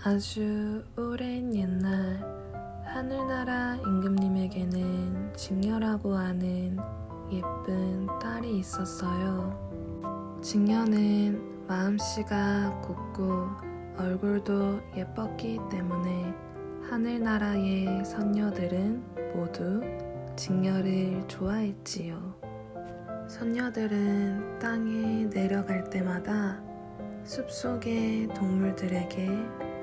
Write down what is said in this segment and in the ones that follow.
아주 오랜 옛날 하늘나라 임금님에게는 직녀라고 하는 예쁜 딸이 있었어요. 직녀는 마음씨가 곱고 얼굴도 예뻤기 때문에 하늘나라의 선녀들은 모두 직녀를 좋아했지요. 선녀들은 땅에 내려갈 때마다 숲속의 동물들에게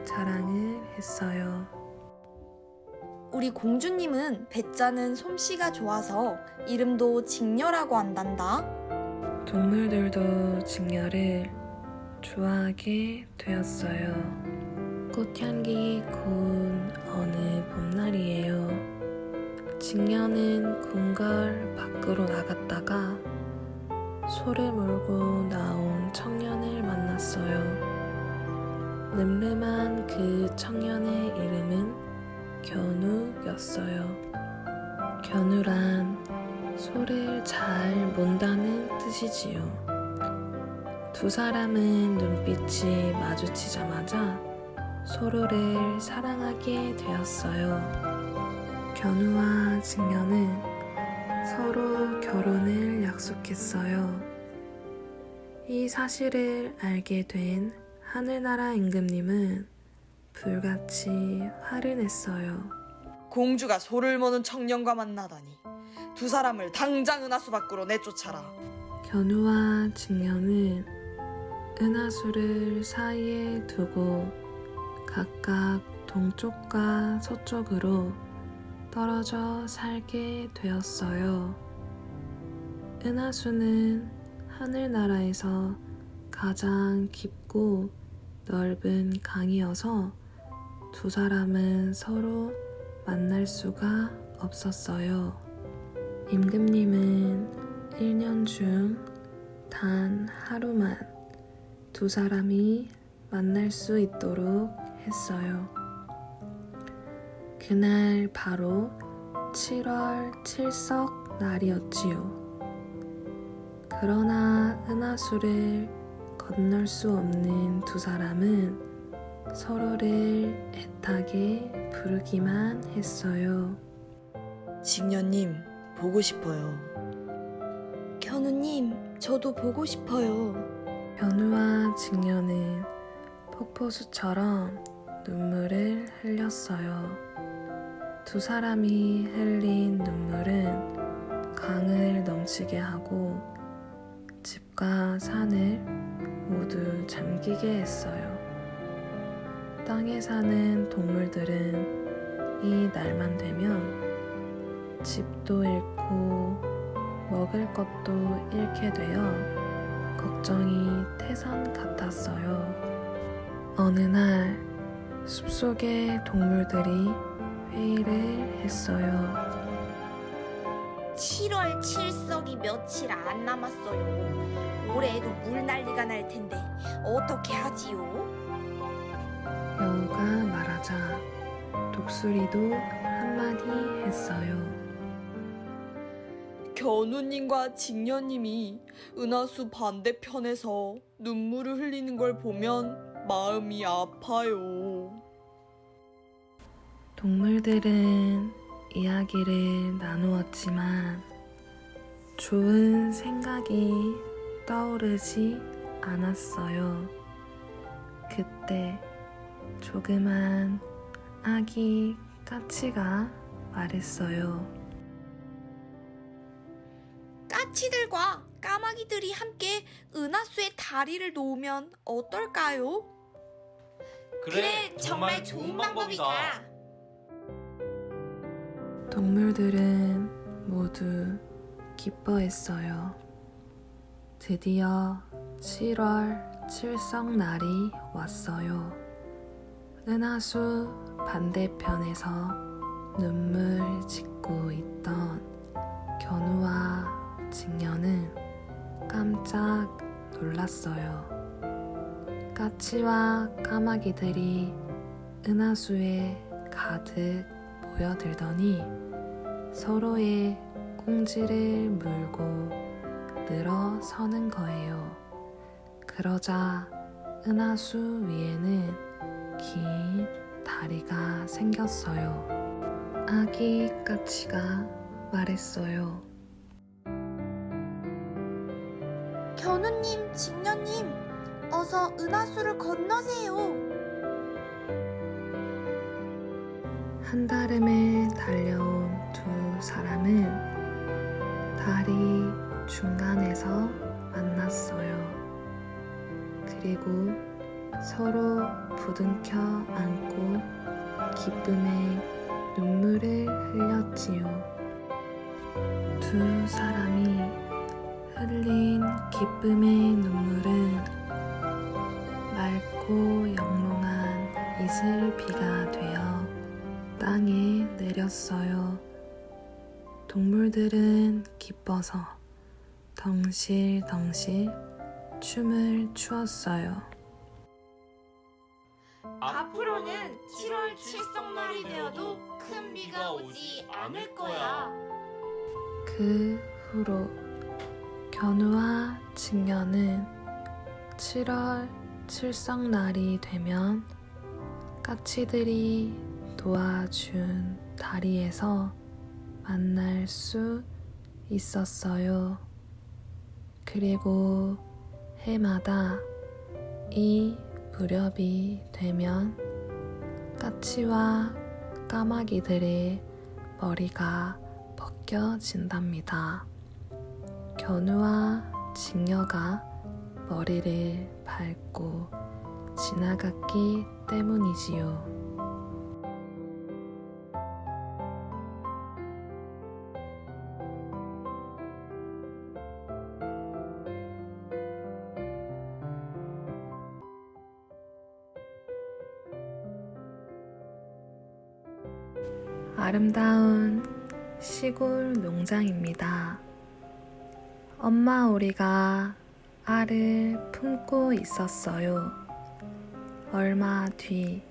자랑을 했어요. 우리 공주님은 배짜는 솜씨가 좋아서 이름도 직녀라고 한단다. 동물들도 직녀를 좋아하게 되었어요. 꽃향기 고운 어느 봄날이에요. 직녀는 궁궐 밖으로 나갔다가 소를 몰고 나온 청년을 만났어요. 늠름한 그 청년의 이름은 견우였어요. 견우란 소를 잘 mon다는 뜻이지요. 두 사람은 눈빛이 마주치자마자 서로를 사랑하게 되었어요. 견우와 직녀는 서로 결혼을 약속했어요. 이 사실을 알게 된 하늘나라 임금님은 불같이 화를 냈어요. 공주가 소를 머는 청년과 만나다니 두 사람을 당장 은하수 밖으로 내쫓아라. 견우와 직녀는 은하수를 사이에 두고 각각 동쪽과 서쪽으로 떨어져 살게 되었어요. 은하수는 하늘나라에서 가장 깊고 넓은 강이어서 두 사람은 서로 만날 수가 없었어요. 임금님은 1년 중 단 하루만 두 사람이 만날 수 있도록 했어요. 그날 바로 7월 7석 날이었지요. 그러나 은하수를 건널 수 없는 두 사람은 서로를 애타게 부르기만 했어요. 직녀님, 보고 싶어요. 견우님, 저도 보고 싶어요. 견우와 직녀는 폭포수처럼 눈물을 흘렸어요. 두 사람이 흘린 눈물은 강을 넘치게 하고 집과 산을 모두 잠기게 했어요. 땅에 사는 동물들은 이 날만 되면 집도 잃고 먹을 것도 잃게 되어 걱정이 태산 같았어요. 어느 날 숲속의 동물들이 회의를 했어요. 7월 7석이 며칠 안 남았어요. 올해에도 물난리가 날 텐데 어떻게 하지요? 여우가 말하자 독수리도 한마디 했어요. 견우님과 직녀님이 은하수 반대편에서 눈물을 흘리는 걸 보면 마음이 아파요. 동물들은 이야기를 나누었지만 좋은 생각이 떠오르지 않았어요. 그때 조그만 아기 까치가 말했어요. 까치들과 까마귀들이 함께 은하수에 다리를 놓으면 어떨까요? 그래, 정말 좋은 방법이다. 동물들은 모두 기뻐했어요. 드디어 7월 7석 날이 왔어요. 은하수 반대편에서 눈물 짓고 있던 견우와 직녀는 깜짝 놀랐어요. 까치와 까마귀들이 은하수에 가득 모여들더니 서로의 꽁지를 물고 늘어서는 거예요. 그러자 은하수 위에는 긴 다리가 생겼어요. 아기 까치가 말했어요. 견우님, 직녀님, 어서 은하수를 건너세요. 한달음에 달려온 두 사람은 다리 중간에서 만났어요. 그리고 서로 부둥켜 안고 기쁨의 눈물을 흘렸지요. 두 사람이 흘린 기쁨의 눈물은 맑고 영롱한 이슬비가 되어 땅에 내렸어요. 동물들은 기뻐서 덩실덩실 춤을 추었어요. 앞으로는 7월 칠성날이 되어도 큰 비가 오지 않을 거야. 그 후로 견우와 직녀는 7월 칠성날이 되면 까치들이 도와준 다리에서 만날 수 있었어요. 그리고 해마다 이 무렵이 되면 까치와 까마귀들의 머리가 벗겨진답니다. 견우와 직녀가 머리를 밟고 지나갔기 때문이지요. 아름다운 시골 농장입니다. 엄마 오리가 알을 품고 있었어요. 얼마 뒤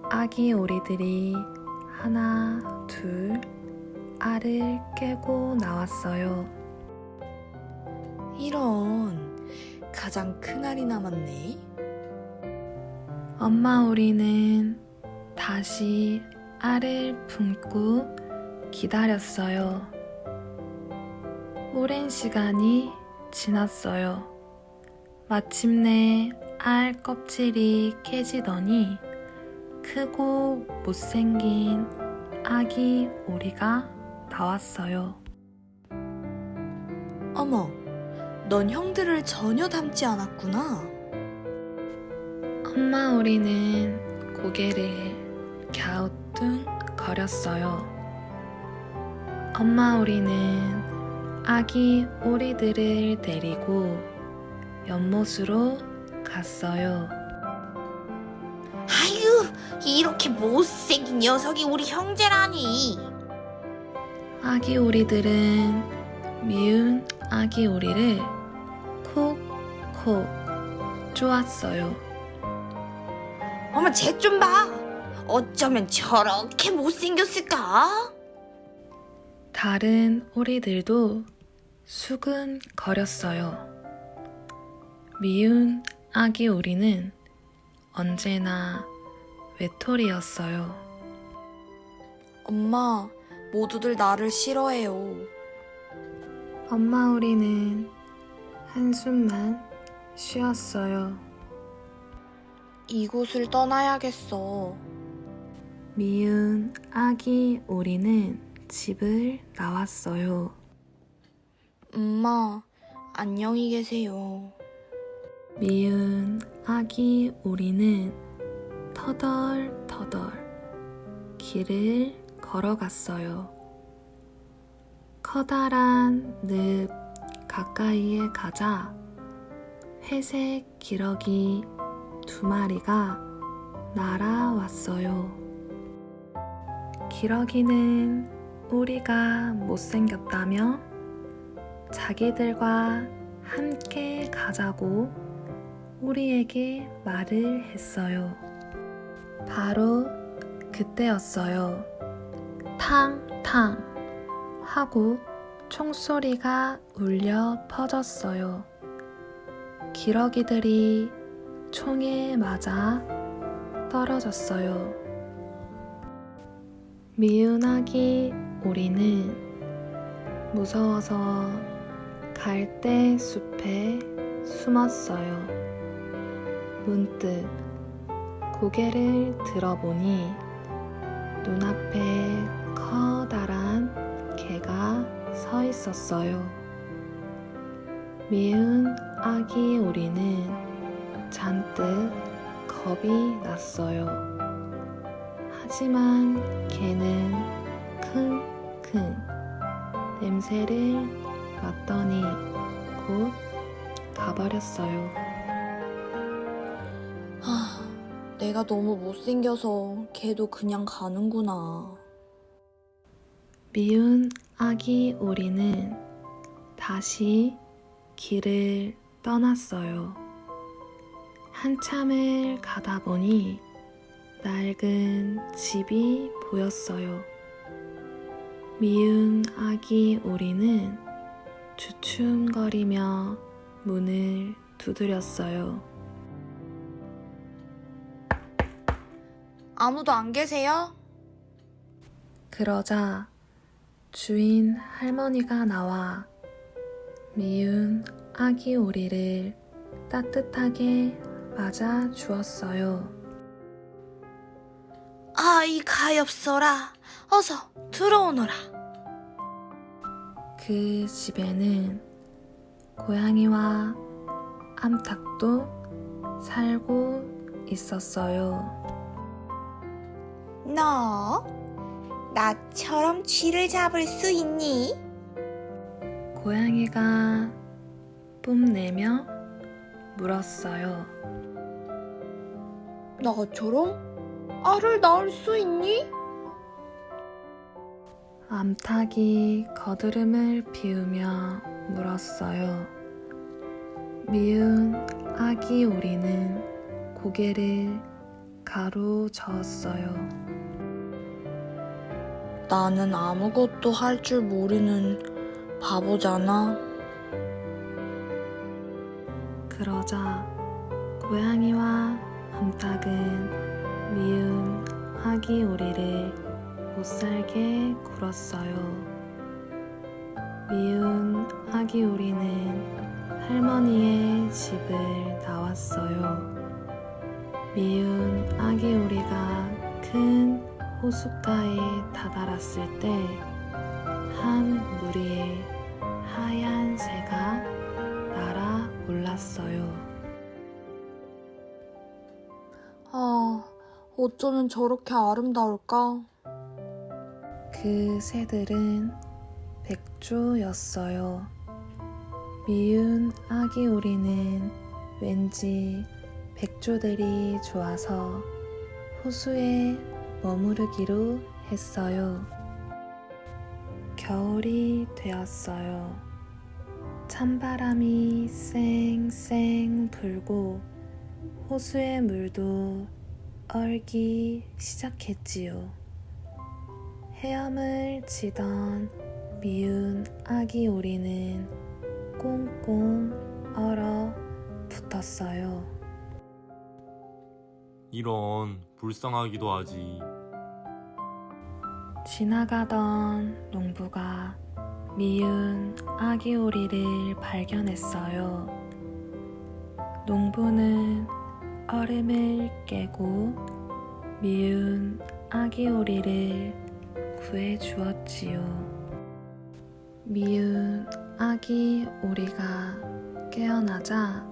아기 오리들이 하나, 둘 알을 깨고 나왔어요. 이런, 가장 큰 알이 남았네. 엄마 오리는 다시 알을 품고 기다렸어요. 오랜 시간이 지났어요. 마침내 알 껍질이 깨지더니 크고 못생긴 아기 오리가 나왔어요. 어머, 넌 형들을 전혀 닮지 않았구나. 엄마 오리는 고개를 갸우뚱거렸어요. 엄마 오리는 아기 오리들을 데리고 연못으로 갔어요. 아유, 이렇게 못생긴 녀석이 우리 형제라니. 아기 오리들은 미운 아기 오리를 콕콕 쪼았어요. 어머, 쟤 좀 봐. 어쩌면 저렇게 못생겼을까? 다른 오리들도 수근거렸어요. 미운 아기 오리는 언제나 외톨이였어요. 엄마, 모두들 나를 싫어해요. 엄마 오리는 한숨만 쉬었어요. 이곳을 떠나야겠어. 미운 아기 오리는 집을 나왔어요. 엄마, 안녕히 계세요. 미운 아기 오리는 터덜터덜 길을 걸어갔어요. 커다란 늪 가까이에 가자 회색 기러기 2마리가 날아왔어요. 기러기는 오리가 못생겼다며 자기들과 함께 가자고 오리에게 말을 했어요. 바로 그때였어요. 탕탕 하고 총소리가 울려 퍼졌어요. 기러기들이 총에 맞아 떨어졌어요. 미운 아기 오리는 무서워서 갈대 숲에 숨었어요. 문득 고개를 들어보니 눈앞에 커다란 개가 서 있었어요. 미운 아기 오리는 잔뜩 겁이 났어요. 하지만 개는 킁킁 냄새를 맡더니 곧 가버렸어요. 내가 너무 못생겨서 걔도 그냥 가는구나. 미운 아기 오리는 다시 길을 떠났어요. 한참을 가다 보니 낡은 집이 보였어요. 미운 아기 오리는 주춤거리며 문을 두드렸어요. 아무도 안 계세요? 그러자 주인 할머니가 나와 미운 아기 오리를 따뜻하게 맞아 주었어요. 아이 가엾어라. 어서 들어오너라. 그 집에는 고양이와 암탉도 살고 있었어요. 너 나처럼 쥐를 잡을 수 있니? 고양이가 뽐내며 물었어요. 나처럼 알을 낳을 수 있니? 암탉이 거드름을 피우며 물었어요. 미운 아기 오리는 고개를 가로저었어요. 나는 아무것도 할 줄 모르는 바보잖아. 그러자 고양이와 암탉은 미운 아기 오리를 못살게 굴었어요. 미운 아기 오리는 할머니의 집을 나왔어요. 미운 아기 오리가 큰 호숫가에 다다랐을 때 한 무리의 하얀 새가 날아 올랐어요. 어쩌면 저렇게 아름다울까? 그 새들은 백조였어요. 미운 아기 오리는 왠지 백조들이 좋아서 호수에 머무르기로 했어요. 겨울이 되었어요. 찬바람이 쌩쌩 불고 호수의 물도 얼기 시작했지요. 헤엄을 치던 미운 아기 오리는 꽁꽁 얼어 붙었어요. 이런 불쌍하기도 하지. 지나가던 농부가 미운 아기 오리를 발견했어요. 농부는 얼음을 깨고 미운 아기 오리를 구해 주었지요. 미운 아기 오리가 깨어나자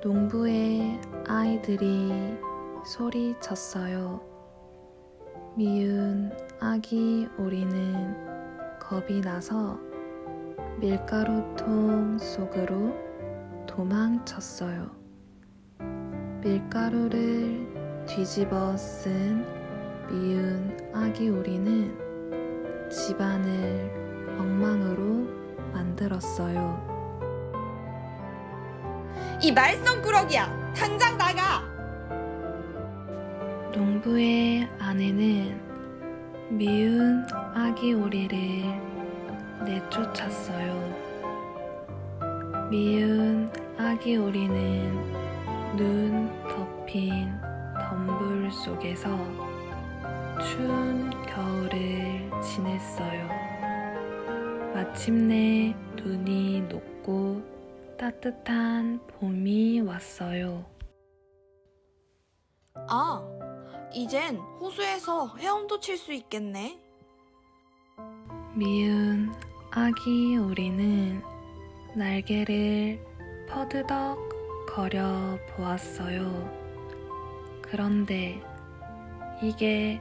농부의 아이들이 소리쳤어요. 미운 아기 오리는 겁이 나서 밀가루통 속으로 도망쳤어요. 밀가루를 뒤집어 쓴 미운 아기 오리는 집안을 엉망으로 만들었어요. 이 말썽꾸러기야, 당장 나가! 농부의 아내는 미운 아기 오리를 내쫓았어요. 미운 아기 오리는 눈 덮인 덤불 속에서 추운 겨울을 지냈어요. 마침내 눈이 녹고 따뜻한 봄이 왔어요. 아, 이젠 호수에서 헤엄도 칠 수 있겠네. 미운 아기 오리는 날개를 퍼드덕 거려 보았어요. 그런데 이게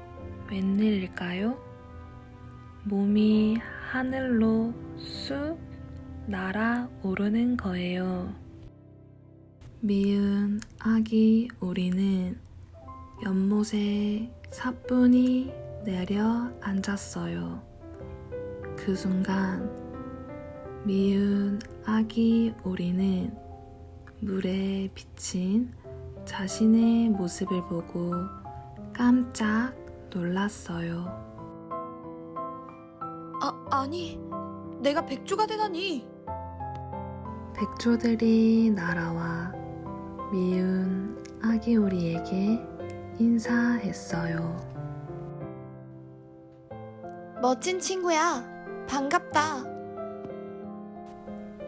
웬일일까요? 몸이 하늘로 쑥 날아오르는 거예요. 미운 아기 오리는 연못에 사뿐히 내려앉았어요. 그 순간 미운 아기 오리는 물에 비친 자신의 모습을 보고 깜짝 놀랐어요. 아니, 내가 백조가 되다니. 백조들이 날아와 미운 아기 오리에게 인사했어요. 멋진 친구야. 반갑다.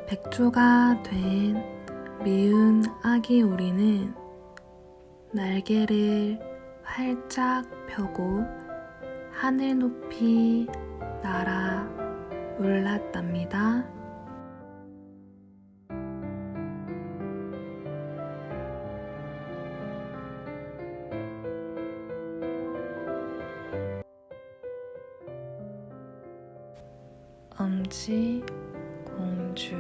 백조가 된 미운 아기 오리는 날개를 활짝 펴고 하늘 높이 날아 올랐답니다. 엄지 공주.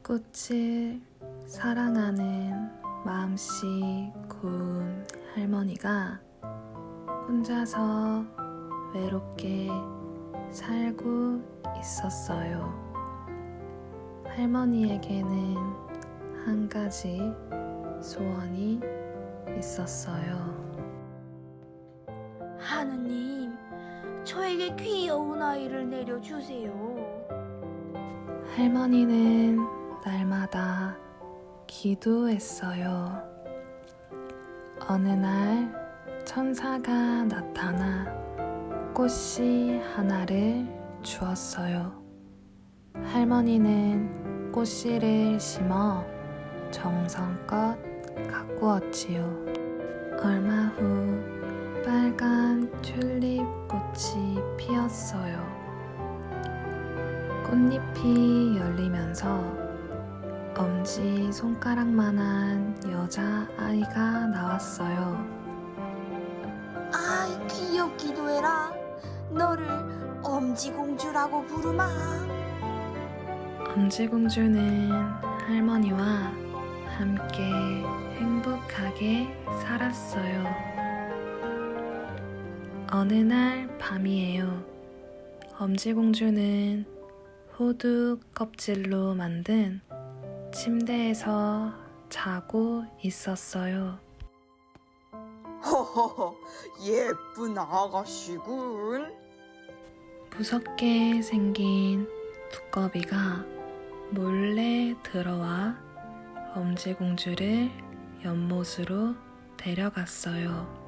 꽃을 사랑하는 마음씨 고운 할머니가 혼자서 외롭게 살고 있었어요. 할머니에게는 한 가지 소원이 있었어요. 하느님, 저에게 귀여운 아이를 내려주세요. 할머니는 날마다 기도했어요. 어느 날 천사가 나타나 꽃씨 하나를 주었어요. 할머니는 꽃씨를 심어 정성껏 가꾸었지요. 얼마 후 빨간 튤립 꽃이 피었어요. 꽃잎이 열리면서 엄지 손가락만한 여자아이가 나왔어요. 아이, 귀엽기도 해라. 너를 엄지공주라고 부르마. 엄지공주는 할머니와 함께 행복하게 살았어요. 어느 날 밤이에요. 엄지공주는 호두 껍질로 만든 침대에서 자고 있었어요. 허허허, 예쁜 아가씨군. 무섭게 생긴 두꺼비가 몰래 들어와 엄지공주를 연못으로 데려갔어요.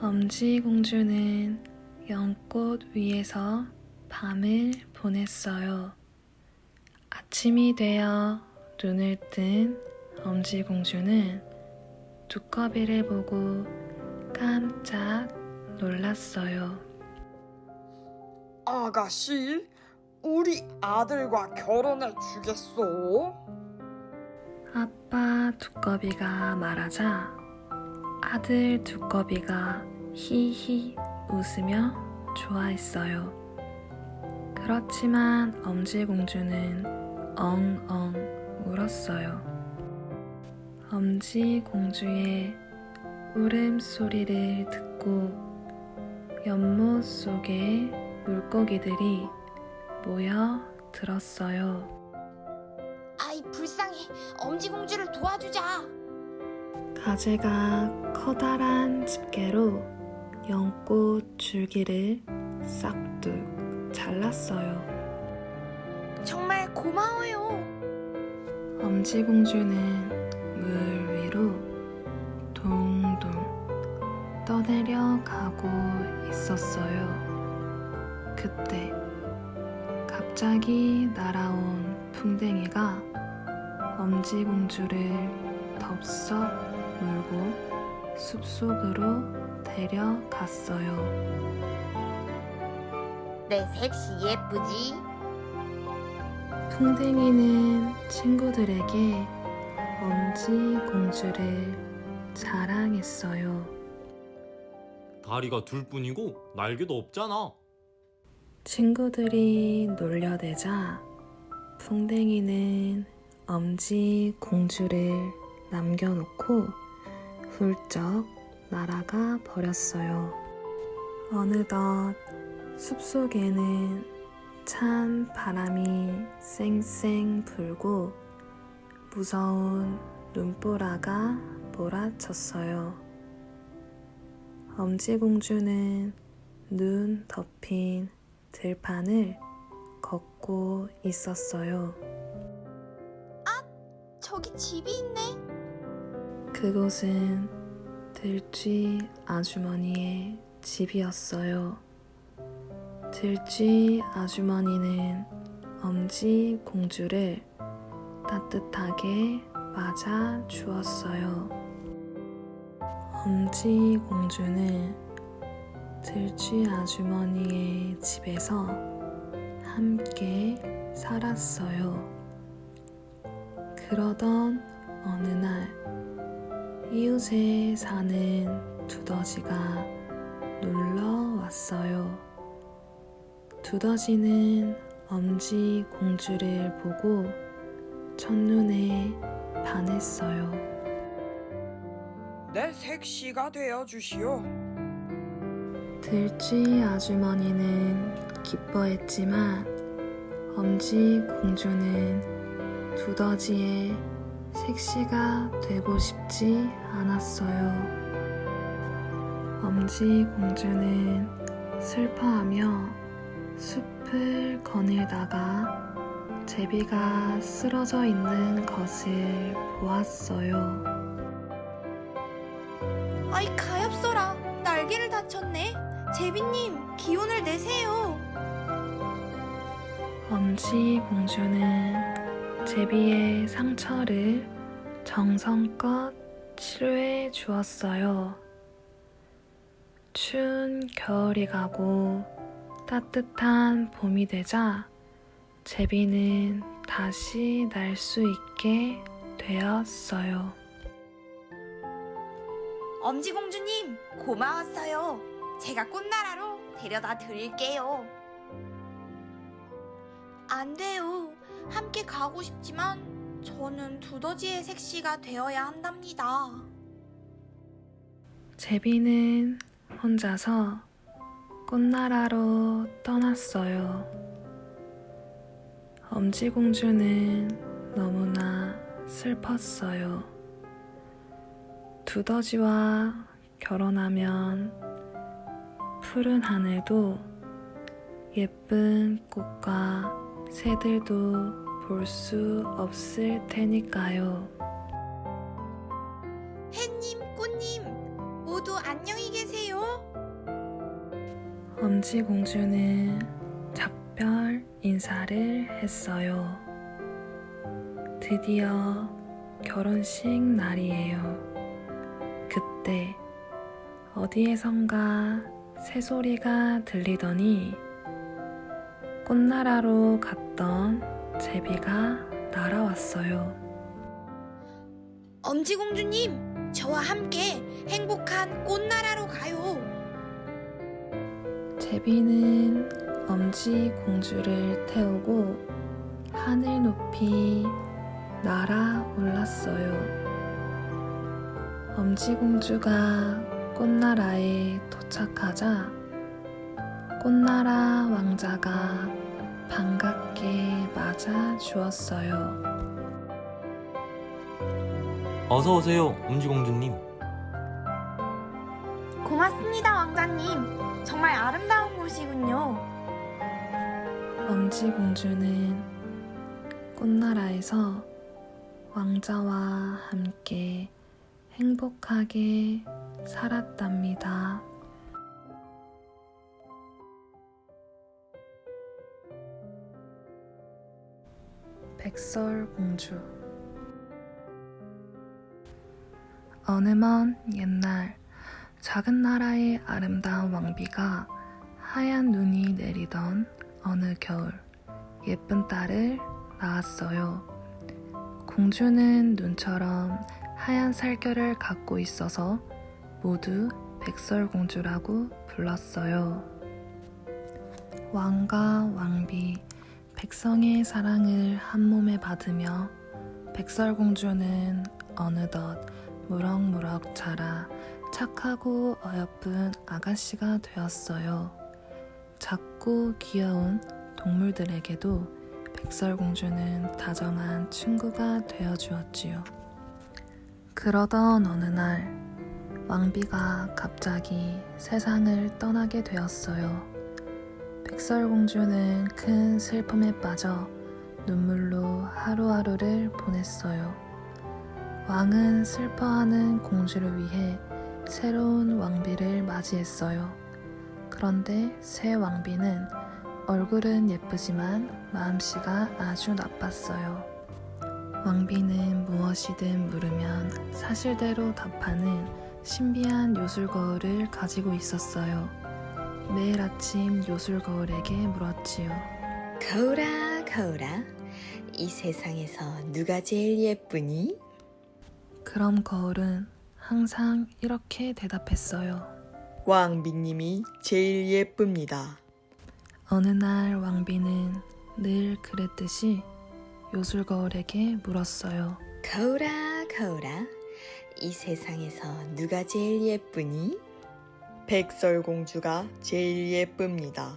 엄지공주는 연꽃 위에서 밤을 보냈어요. 아침이 되어 눈을 뜬 엄지공주는 두꺼비를 보고 깜짝 놀랐어요. 아가씨, 우리 아들과 결혼해 주겠소? 아빠 두꺼비가 말하자 아들 두꺼비가 히히 웃으며 좋아했어요. 그렇지만 엄지공주는 엉엉 울었어요. 엄지공주의 울음소리를 듣고 연못 속에 물고기들이 모여 들었어요. 아이, 불쌍해. 엄지공주를 도와주자. 가재가 커다란 집게로 연꽃 줄기를 싹둑 잘랐어요. 정말 고마워요. 엄지공주는 물 위로 동동 떠내려 가고 있었어요. 그때 갑자기 날아온 풍뎅이가 엄지공주를 덥석 물고 숲속으로 데려갔어요. 내 섹시 예쁘지? 풍뎅이는 친구들에게 엄지공주를 자랑했어요. 다리가 둘 뿐이고 날개도 없잖아. 친구들이 놀려대자 풍뎅이는 엄지공주를 남겨놓고 훌쩍 날아가 버렸어요. 어느덧 숲속에는 찬 바람이 쌩쌩 불고 무서운 눈보라가 몰아쳤어요. 엄지공주는 눈 덮인 들판을 걷고 있었어요. 저기 집이 있네. 그곳은 들쥐 아주머니의 집이었어요. 들쥐 아주머니는 엄지 공주를 따뜻하게 맞아 주었어요. 엄지 공주는 들쥐 아주머니의 집에서 함께 살았어요. 그러던 어느 날 이웃에 사는 두더지가 놀러 왔어요. 두더지는 엄지 공주를 보고 첫눈에 반했어요. 내 색시가 되어 주시오. 들쥐 아주머니는 기뻐했지만 엄지 공주는 두더지의 색시가 되고 싶지 않았어요. 엄지 공주는 슬퍼하며 숲을 거닐다가 제비가 쓰러져 있는 것을 보았어요. 아이 가엾어라. 날개를 다쳤네. 제비님 기운을 내세요. 엄지 공주는 제비의 상처를 정성껏 치료해 주었어요. 추운 겨울이 가고 따뜻한 봄이 되자 제비는 다시 날 수 있게 되었어요. 엄지공주님 고마웠어요. 제가 꽃나라로 데려다 드릴게요. 안 돼요. 함께 가고 싶지만 저는 두더지의 색시가 되어야 한답니다. 제비는 혼자서 꽃나라로 떠났어요. 엄지공주는 너무나 슬펐어요. 두더지와 결혼하면 푸른 하늘도 예쁜 꽃과 새들도 볼 수 없을 테니까요. 햇님, 꽃님 모두 안녕히 계세요. 엄지공주는 작별 인사를 했어요. 드디어 결혼식 날이에요. 그때 어디에선가 새소리가 들리더니 꽃나라로 갔던 제비가 날아왔어요. 엄지공주님, 저와 함께 행복한 꽃나라로 가요. 제비는 엄지공주를 태우고 하늘 높이 날아올랐어요. 엄지공주가 꽃나라에 도착하자 꽃나라 왕자가 반갑게 맞아 주었어요. 어서 오세요, 엄지공주님. 고맙습니다, 왕자님. 정말 아름다운 곳이군요. 엄지공주는 꽃나라에서 왕자와 함께 행복하게 살았답니다. 백설공주. 어느 먼 옛날 작은 나라의 아름다운 왕비가 하얀 눈이 내리던 어느 겨울 예쁜 딸을 낳았어요. 공주는 눈처럼 하얀 살결을 갖고 있어서 모두 백설공주라고 불렀어요. 왕과 왕비, 백성의 사랑을 한 몸에 받으며 백설공주는 어느덧 무럭무럭 자라 착하고 어여쁜 아가씨가 되었어요. 작고 귀여운 동물들에게도 백설공주는 다정한 친구가 되어주었지요. 그러던 어느 날 왕비가 갑자기 세상을 떠나게 되었어요. 백설공주는 큰 슬픔에 빠져 눈물로 하루하루를 보냈어요. 왕은 슬퍼하는 공주를 위해 새로운 왕비를 맞이했어요. 그런데 새 왕비는 얼굴은 예쁘지만 마음씨가 아주 나빴어요. 왕비는 무엇이든 물으면 사실대로 답하는 신비한 요술거울을 가지고 있었어요. 매일 아침 요술거울에게 물었지요. 거울아, 거울아, 이 세상에서 누가 제일 예쁘니? 그럼 거울은 항상 이렇게 대답했어요. 왕비님이 제일 예쁩니다. 어느 날 왕비는 늘 그랬듯이 요술거울에게 물었어요. 거울아, 거울아, 이 세상에서 누가 제일 예쁘니? 백설공주가 제일 예쁩니다.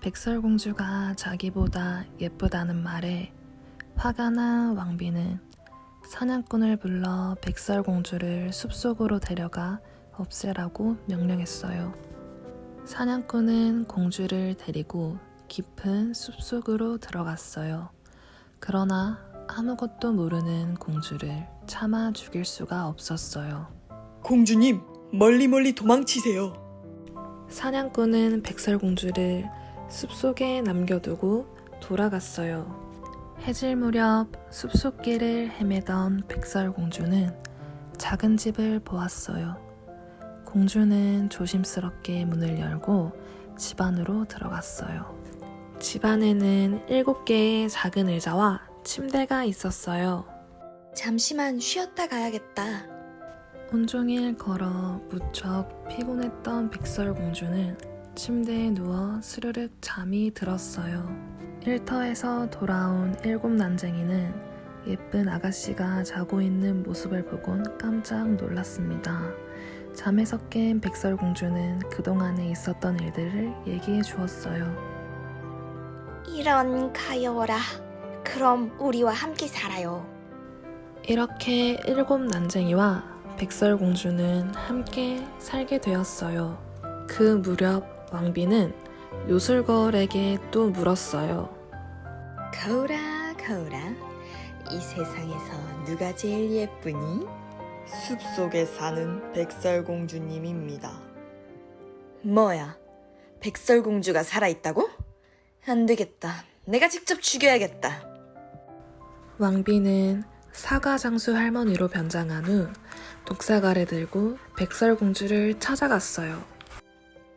백설공주가 자기보다 예쁘다는 말에 화가 난 왕비는 사냥꾼을 불러 백설공주를 숲속으로 데려가 없애라고 명령했어요. 사냥꾼은 공주를 데리고 깊은 숲속으로 들어갔어요. 그러나 아무것도 모르는 공주를 차마 죽일 수가 없었어요. 공주님, 멀리 도망치세요. 사냥꾼은 백설공주를 숲속에 남겨두고 돌아갔어요. 해질 무렵 숲속길을 헤매던 백설공주는 작은 집을 보았어요. 공주는 조심스럽게 문을 열고 집 안으로 들어갔어요. 집 안에는 7개의 작은 의자와 침대가 있었어요. 잠시만 쉬었다 가야겠다. 온종일 걸어 무척 피곤했던 백설공주는 침대에 누워 스르륵 잠이 들었어요. 일터에서 돌아온 7난쟁이는 예쁜 아가씨가 자고 있는 모습을 보곤 깜짝 놀랐습니다. 잠에서 깬 백설공주는 그동안에 있었던 일들을 얘기해 주었어요. 이런 가여워라. 그럼 우리와 함께 살아요. 이렇게 7난쟁이와 백설공주는 함께 살게 되었어요. 그 무렵 왕비는 요술거울에게 또 물었어요. 거울아, 거울아, 이 세상에서 누가 제일 예쁘니? 숲속에 사는 백설공주님입니다. 뭐야? 백설공주가 살아있다고? 안 되겠다. 내가 직접 죽여야겠다. 왕비는 사과장수 할머니로 변장한 후 독사가를 들고 백설공주를 찾아갔어요.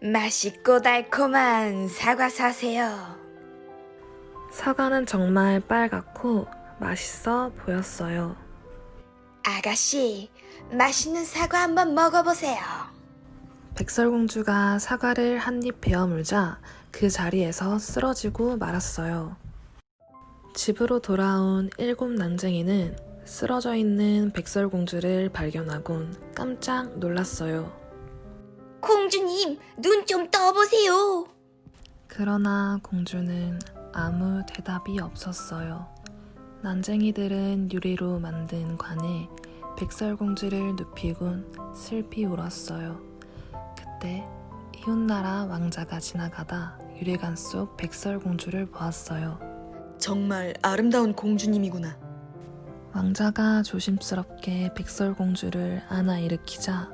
맛있고 달콤한 사과 사세요. 사과는 정말 빨갛고 맛있어 보였어요. 아가씨, 맛있는 사과 한번 먹어보세요. 백설공주가 사과를 한 입 베어 물자 그 자리에서 쓰러지고 말았어요. 집으로 돌아온 7난쟁이는 쓰러져 있는 백설공주를 발견하곤 깜짝 놀랐어요. 공주님, 눈 좀 떠보세요. 그러나 공주는 아무 대답이 없었어요. 난쟁이들은 유리로 만든 관에 백설공주를 눕히곤 슬피 울었어요. 그때 이웃나라 왕자가 지나가다 유리관 속 백설공주를 보았어요. 정말 아름다운 공주님이구나. 왕자가 조심스럽게 백설공주를 안아 일으키자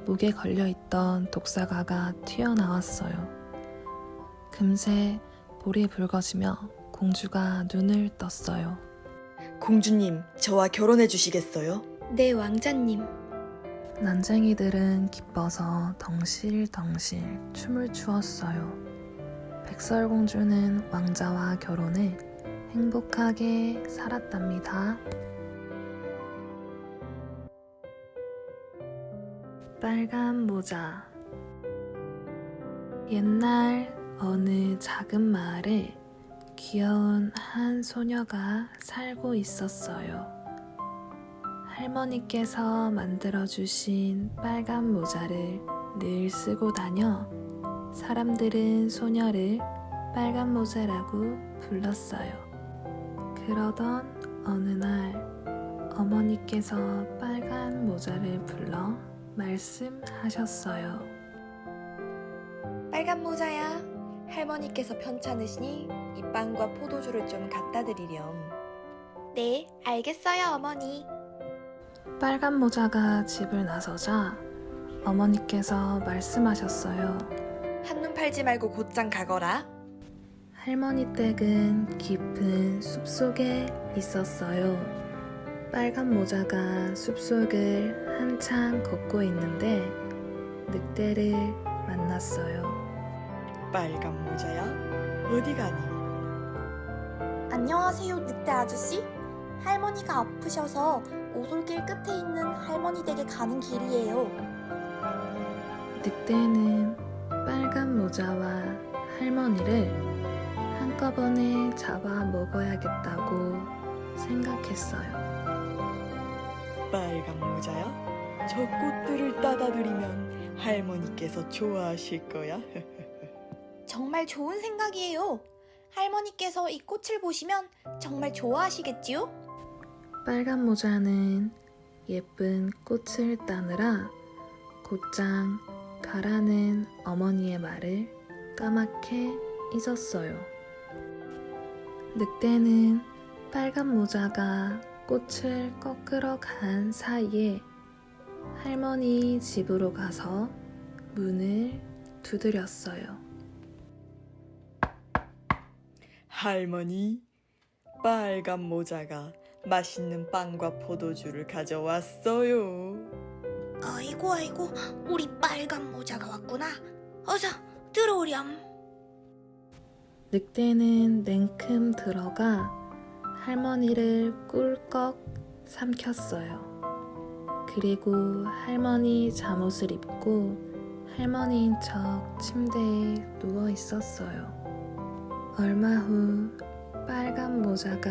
목에 걸려있던 독사가가 튀어나왔어요. 금세 볼이 붉어지며 공주가 눈을 떴어요. 공주님, 저와 결혼해 주시겠어요? 네, 왕자님. 난쟁이들은 기뻐서 덩실덩실 춤을 추었어요. 백설공주는 왕자와 결혼해 행복하게 살았답니다. 빨간 모자. 옛날 어느 작은 마을에 귀여운 한 소녀가 살고 있었어요. 할머니께서 만들어주신 빨간 모자를 늘 쓰고 다녀 사람들은 소녀를 빨간 모자라고 불렀어요. 그러던 어느 날 어머니께서 빨간 모자를 불러 말씀하셨어요. 빨간 모자야. 할머니께서 편찮으시니 이 빵과 포도주를 좀 갖다 드리렴. 네, 알겠어요, 어머니. 빨간 모자가 집을 나서자 어머니께서 말씀하셨어요. 한눈 팔지 말고 곧장 가거라. 할머니 댁은 깊은 숲속에 있었어요. 빨간 모자가 숲속을 한참 걷고 있는데 늑대를 만났어요. 빨간 모자야, 어디 가니? 안녕하세요, 늑대 아저씨. 할머니가 아프셔서 오솔길 끝에 있는 할머니 댁에 가는 길이에요. 늑대는 빨간 모자와 할머니를 한꺼번에 잡아 먹어야겠다고 생각했어요. 빨간 모자야, 저 꽃들을 따다 드리면 할머니께서 좋아하실 거야. 정말 좋은 생각이에요. 할머니께서 이 꽃을 보시면 정말 좋아하시겠지요? 빨간 모자는 예쁜 꽃을 따느라 곧장 가라는 어머니의 말을 까맣게 잊었어요. 늑대는 빨간 모자가 꽃을 꺾으러 간 사이에 할머니 집으로 가서 문을 두드렸어요. 할머니, 빨간 모자가 맛있는 빵과 포도주를 가져왔어요. 아이고 아이고, 우리 빨간 모자가 왔구나. 어서 들어오렴. 늑대는 냉큼 들어가 할머니를 꿀꺽 삼켰어요. 그리고 할머니 잠옷을 입고 할머니인 척 침대에 누워 있었어요. 얼마 후 빨간 모자가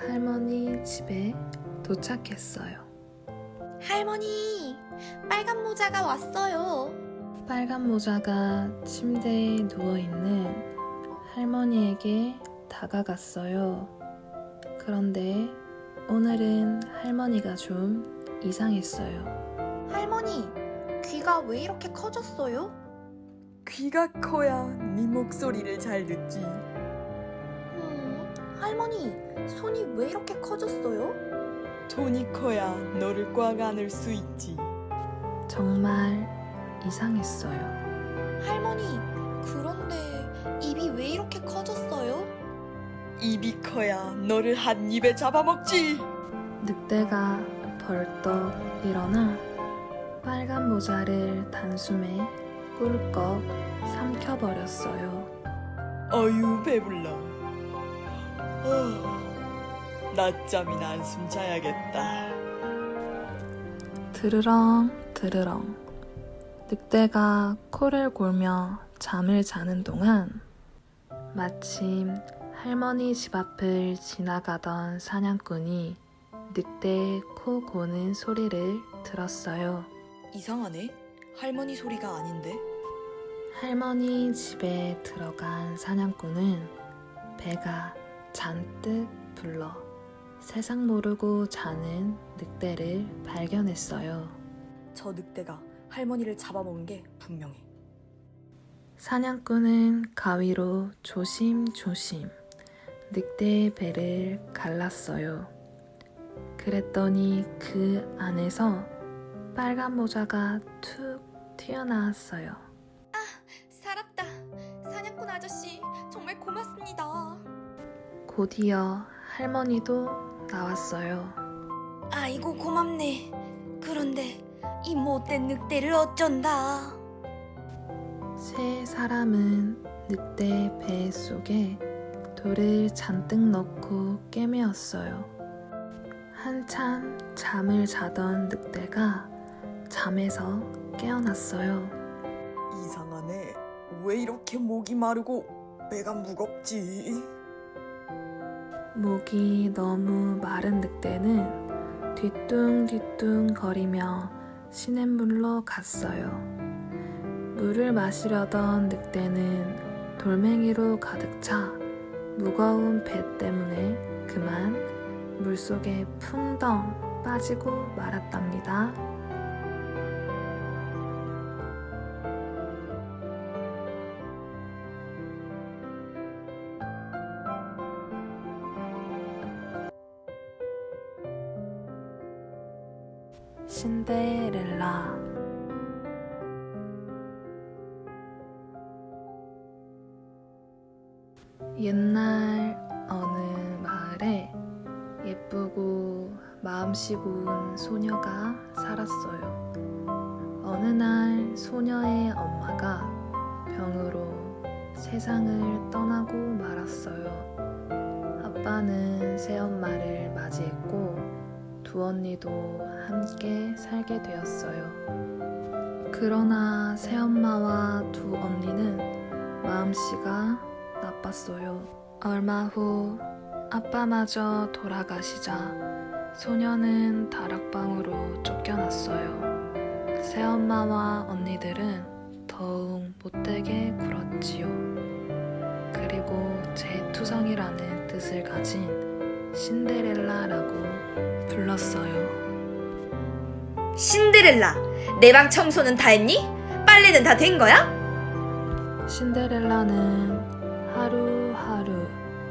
할머니 집에 도착했어요. 할머니, 빨간 모자가 왔어요. 빨간 모자가 침대에 누워있는 할머니에게 다가갔어요. 그런데 오늘은 할머니가 좀 이상했어요. 할머니, 귀가 왜 이렇게 커졌어요? 귀가 커야 네 목소리를 잘 듣지. 할머니, 손이 왜 이렇게 커졌어요? 손이 커야 너를 꽉 안을 수 있지. 정말 이상했어요. 할머니, 그런데 입이 왜 이렇게 커졌어요? 입이 커야 너를 한 입에 잡아먹지. 늑대가 벌떡 일어나 빨간 모자를 단숨에 꿀꺽 삼켜버렸어요. 어유 배불러. 낮잠이나 한숨 자야겠다. 드르렁 드르렁. 늑대가 코를 골며 잠을 자는 동안 마침 할머니 집 앞을 지나가던 사냥꾼이 늑대의 코 고는 소리를 들었어요. 이상하네. 할머니 소리가 아닌데. 할머니 집에 들어간 사냥꾼은 배가 잔뜩 불러 세상 모르고 자는 늑대를 발견했어요. 저 늑대가 할머니를 잡아먹은 게 분명해. 사냥꾼은 가위로 조심조심 늑대의 배를 갈랐어요. 그랬더니 그 안에서 빨간 모자가 툭 튀어나왔어요. 살았다. 사냥꾼 아저씨, 정말 고맙습니다. 곧이어 할머니도 나왔어요. 아이고 고맙네. 그런데 이 못된 늑대를 어쩐다. 세 사람은 늑대 배 속에 돌을 잔뜩 넣고 꿰매었어요. 한참 잠을 자던 늑대가 잠에서 깨어났어요. 이상하네. 왜 이렇게 목이 마르고 배가 무겁지? 목이 너무 마른 늑대는 뒤뚱뒤뚱 거리며 시냇물로 갔어요. 물을 마시려던 늑대는 돌멩이로 가득 차 무거운 배 때문에 그만 물속에 풍덩 빠지고 말았답니다. 신데렐라. 옛날 어느 마을에 예쁘고 마음씨 고운 소녀가 살았어요. 어느 날 소녀의 엄마가 병으로 세상을 떠나고 말았어요. 아빠는 새엄마를 맞이했고 두 언니도 함께 살게 되었어요. 그러나 새엄마와 두 언니는 마음씨가 나빴어요. 얼마 후 아빠마저 돌아가시자 소녀는 다락방으로 쫓겨났어요. 새엄마와 언니들은 더욱 못되게 굴었지요. 그리고 재투성이라는 뜻을 가진 신데렐라라고 불렀어요. 신데렐라, 내 방 청소는 다 했니? 빨래는 다 된 거야? 신데렐라는 하루하루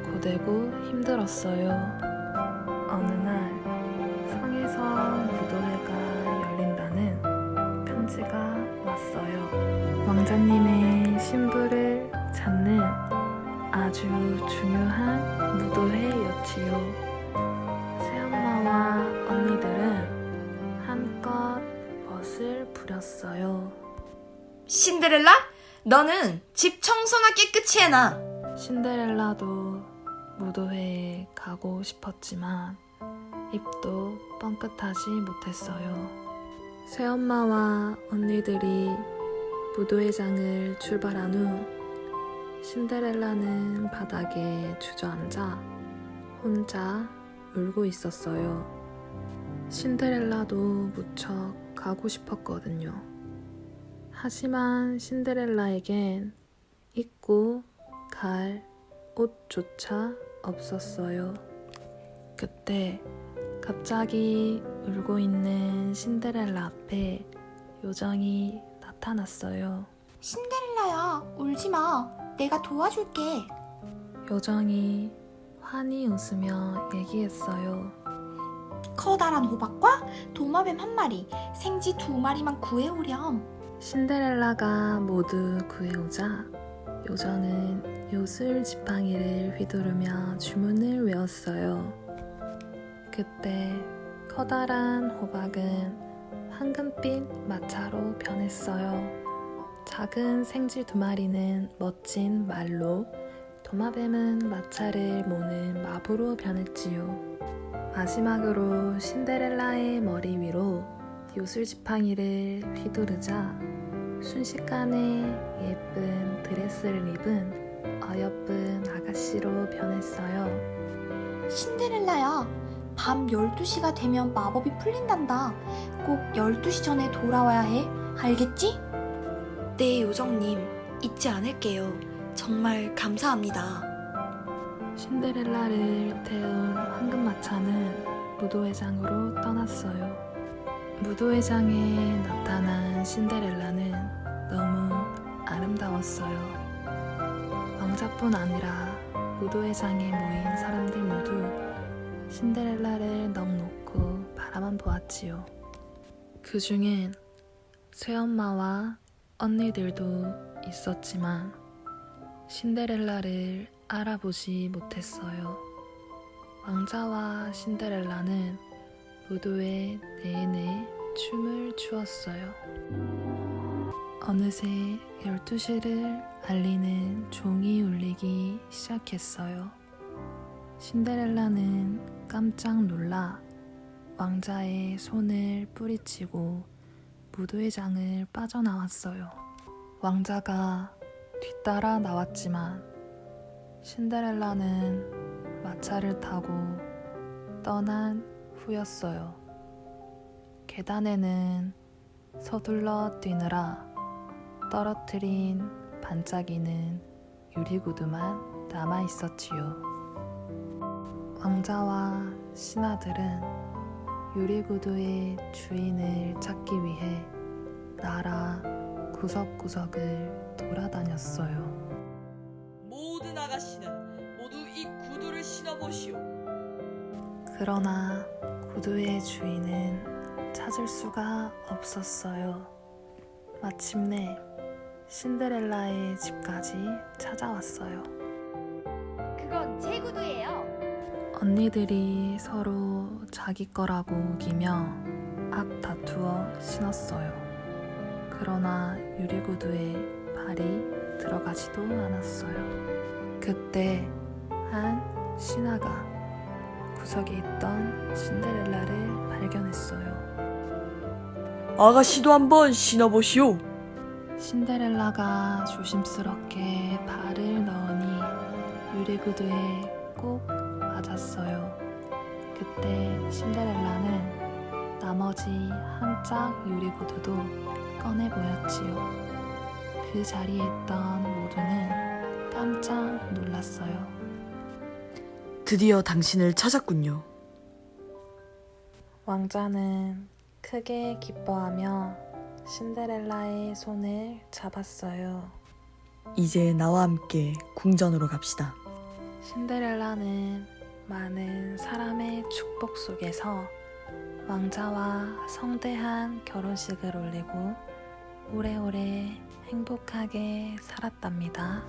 고되고 힘들었어요. 어느 날 성에서 무도회가 열린다는 편지가 왔어요. 왕자님의 신부를 찾는 아주 중요한 무도회였지요. 새엄마와 언니들은 한껏 멋을 부렸어요. 신데렐라, 너는 집 청소나 깨끗이 해놔. 신데렐라도 무도회에 가고 싶었지만 입도 뻥끗하지 못했어요. 새엄마와 언니들이 무도회장을 출발한 후 신데렐라는 바닥에 주저앉아 혼자 울고 있었어요. 신데렐라도 무척 가고 싶었거든요. 하지만 신데렐라에겐 입고 갈 옷조차 없었어요. 그때 갑자기 울고 있는 신데렐라 앞에 요정이 나타났어요. 신데렐라야, 울지 마. 내가 도와줄게. 요정이 환히 웃으며 얘기했어요. 커다란 호박과 도마뱀 한 마리, 생쥐 2마리만 구해오렴. 신데렐라가 모두 구해오자 요정은 요술 지팡이를 휘두르며 주문을 외웠어요. 그때 커다란 호박은 황금빛 마차로 변했어요. 작은 생쥐 2마리는 멋진 말로, 도마뱀은 마차를 모는 마부로 변했지요. 마지막으로 신데렐라의 머리 위로 요술 지팡이를 휘두르자 순식간에 예쁜 드레스를 입은 어여쁜 아가씨로 변했어요. 신데렐라야, 밤 12시가 되면 마법이 풀린단다. 꼭 12시 전에 돌아와야 해. 알겠지? 네, 요정님. 잊지 않을게요. 정말 감사합니다. 신데렐라를 태운 황금마차는 무도회장으로 떠났어요. 무도회장에 나타난 신데렐라는 너무 아름다웠어요. 왕자뿐 아니라 무도회장에 모인 사람들 모두 신데렐라를 넋 놓고 사람들만 보았지요. 그 중엔 새엄마와 언니들도 있었지만 신데렐라를 알아보지 못했어요. 왕자와 신데렐라는 무도회 내내 춤을 추었어요. 어느새 12시를 알리는 종이 울리기 시작했어요. 신데렐라는 깜짝 놀라 왕자의 손을 뿌리치고 무도회장을 빠져나왔어요. 왕자가 뒤따라 나왔지만 신데렐라는 마차를 타고 떠난 후였어요. 계단에는 서둘러 뛰느라 떨어뜨린 반짝이는 유리구두만 남아있었지요. 왕자와 신하들은 유리구두의 주인을 찾기 위해 나라 구석구석을 돌아다녔어요. 모든 아가씨는 모두 이 구두를 신어보시오. 그러나 구두의 주인은 찾을 수가 없었어요. 마침내 신데렐라의 집까지 찾아왔어요. 그건 제 구두예요. 언니들이 서로 자기 거라고 우기며 악 다투어 신었어요. 그러나 유리구두에 발이 들어가지도 않았어요. 그때 한 신하가 구석에 있던 신데렐라를 발견했어요. 아가씨도 한번 신어보시오. 신데렐라가 조심스럽게 발을 넣으니 유리구두에 꼭 맞았어요. 그때 신데렐라는 나머지 한 짝 유리구두도 꺼내 보였지요. 그 자리에 있던 모두는 깜짝 놀랐어요. 드디어 당신을 찾았군요. 왕자는 크게 기뻐하며 신데렐라의 손을 잡았어요. 이제 나와 함께 궁전으로 갑시다. 신데렐라는 많은 사람의 축복 속에서 왕자와 성대한 결혼식을 올리고 오래오래 행복하게 살았답니다.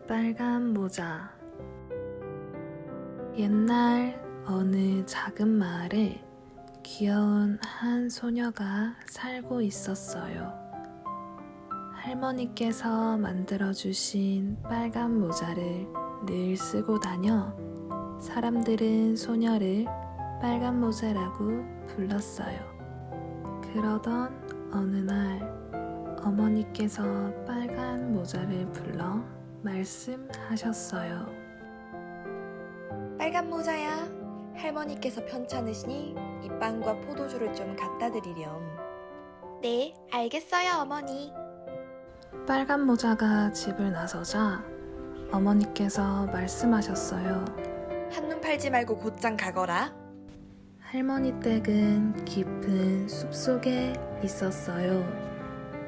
빨간 모자. 옛날 어느 작은 마을에 귀여운 한 소녀가 살고 있었어요. 할머니께서 만들어주신 빨간 모자를 늘 쓰고 다녀 사람들은 소녀를 빨간 모자라고 불렀어요. 그러던 어느 날 어머니께서 빨간 모자를 불러 말씀하셨어요. 빨간 모자야, 할머니께서 편찮으시니 이 빵과 포도주를 좀 갖다 드리렴. 네, 알겠어요, 어머니. 빨간 모자가 집을 나서자 어머니께서 말씀하셨어요. 한눈 팔지 말고 곧장 가거라. 할머니 댁은 깊은 숲속에 있었어요.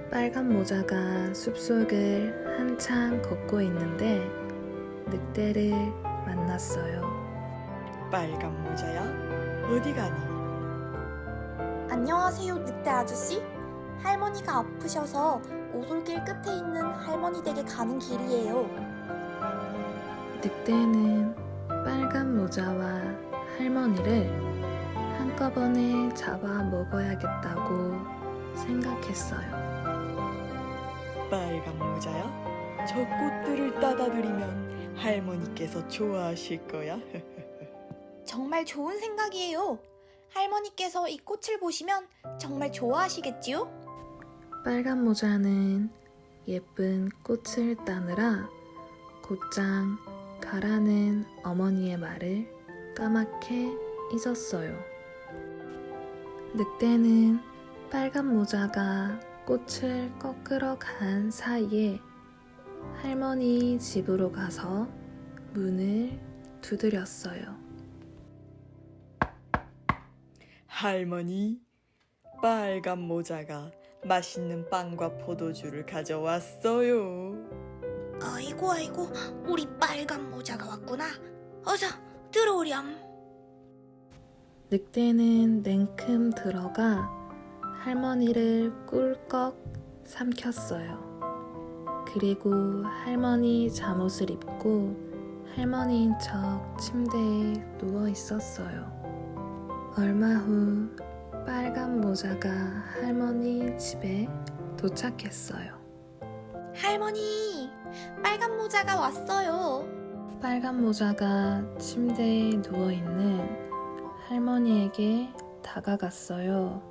빨간 모자가 숲속을 한참 걷고 있는데 늑대를 만났어요. 빨간 모자야, 어디 가니? 안녕하세요, 늑대 아저씨. 할머니가 아프셔서 오솔길 끝에 있는 할머니 댁에 가는 길이에요. 늑대는 빨간 모자와 할머니를 한꺼번에 잡아 먹어야겠다고 생각했어요. 빨간 모자야, 저 꽃들을 따다 드리면 할머니께서 좋아하실 거야. 정말 좋은 생각이에요. 할머니께서 이 꽃을 보시면 정말 좋아하시겠지요? 빨간 모자는 예쁜 꽃을 따느라 곧장 가라는 어머니의 말을 까맣게 잊었어요. 늑대는 빨간 모자가 꽃을 꺾으러 간 사이에 할머니 집으로 가서 문을 두드렸어요. 할머니, 빨간 모자가 맛있는 빵과 포도주를 가져왔어요. 아이고 우리 빨간 모자가 왔구나. 어서 들어오렴. 늑대는 냉큼 들어가 할머니를 꿀꺽 삼켰어요. 그리고 할머니 잠옷을 입고 할머니인 척 침대에 누워 있었어요. 얼마 후 빨간 모자가 할머니 집에 도착했어요. 할머니, 빨간 모자가 왔어요. 빨간 모자가 침대에 누워있는 할머니에게 다가갔어요.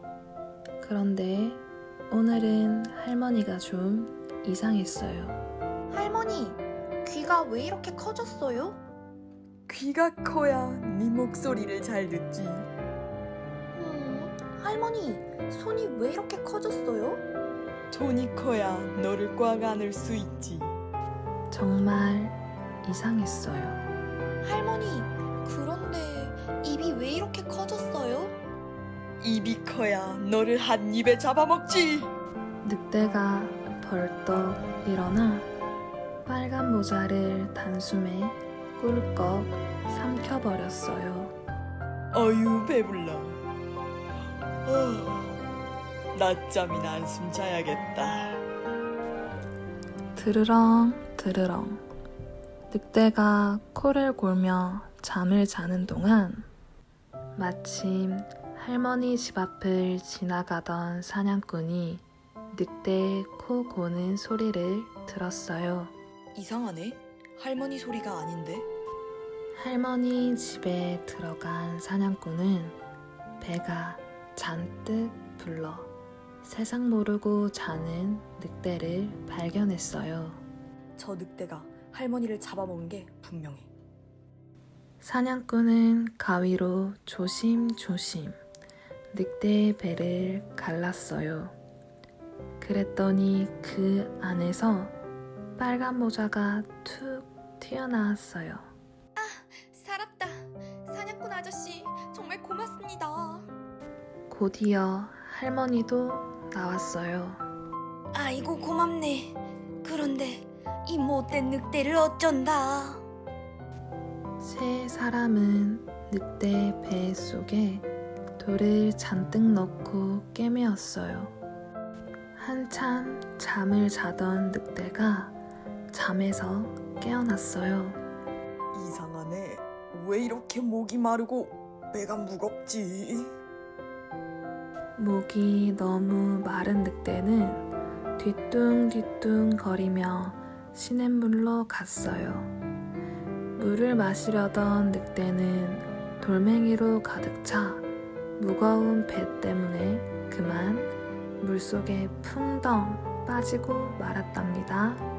그런데 오늘은 할머니가 좀 이상했어요. 할머니, 귀가 왜 이렇게 커졌어요? 귀가 커야 네 목소리를 잘 듣지. 할머니, 손이 왜 이렇게 커졌어요? 손이 커야 너를 꽉 안을 수 있지. 정말 이상했어요. 할머니, 그런데 입이 왜 이렇게 커졌어요? 입이 커야 너를 한 입에 잡아먹지. 늑대가 벌떡 일어나 빨간 모자를 단숨에 꿀꺽 삼켜버렸어요. 어휴, 배불러. 낮잠이나 한숨 자야겠다. 드르렁 드르렁 늑대가 코를 골며 잠을 자는 동안 마침 할머니 집 앞을 지나가던 사냥꾼이 늑대의 코 고는 소리를 들었어요. 이상하네. 할머니 소리가 아닌데. 할머니 집에 들어간 사냥꾼은 배가 잔뜩 불러 세상 모르고 자는 늑대를 발견했어요. 저 늑대가 할머니를 잡아먹은 게 분명해. 사냥꾼은 가위로 조심조심 늑대의 배를 갈랐어요. 그랬더니 그 안에서 빨간 모자가 툭 튀어나왔어요. 살았다. 사냥꾼 아저씨, 정말 고맙습니다. 곧이어 할머니도 나왔어요. 아이고, 고맙네. 그런데 이 못된 늑대를 어쩐다. 세 사람은 늑대 배 속에 돌을 잔뜩 넣고 꿰매었어요. 한참 잠을 자던 늑대가 잠에서 깨어났어요. 이상하네. 왜 이렇게 목이 마르고 배가 무겁지? 목이 너무 마른 늑대는 뒤뚱뒤뚱 거리며 시냇물로 갔어요. 물을 마시려던 늑대는 돌멩이로 가득 차 무거운 배 때문에 그만 물속에 풍덩 빠지고 말았답니다.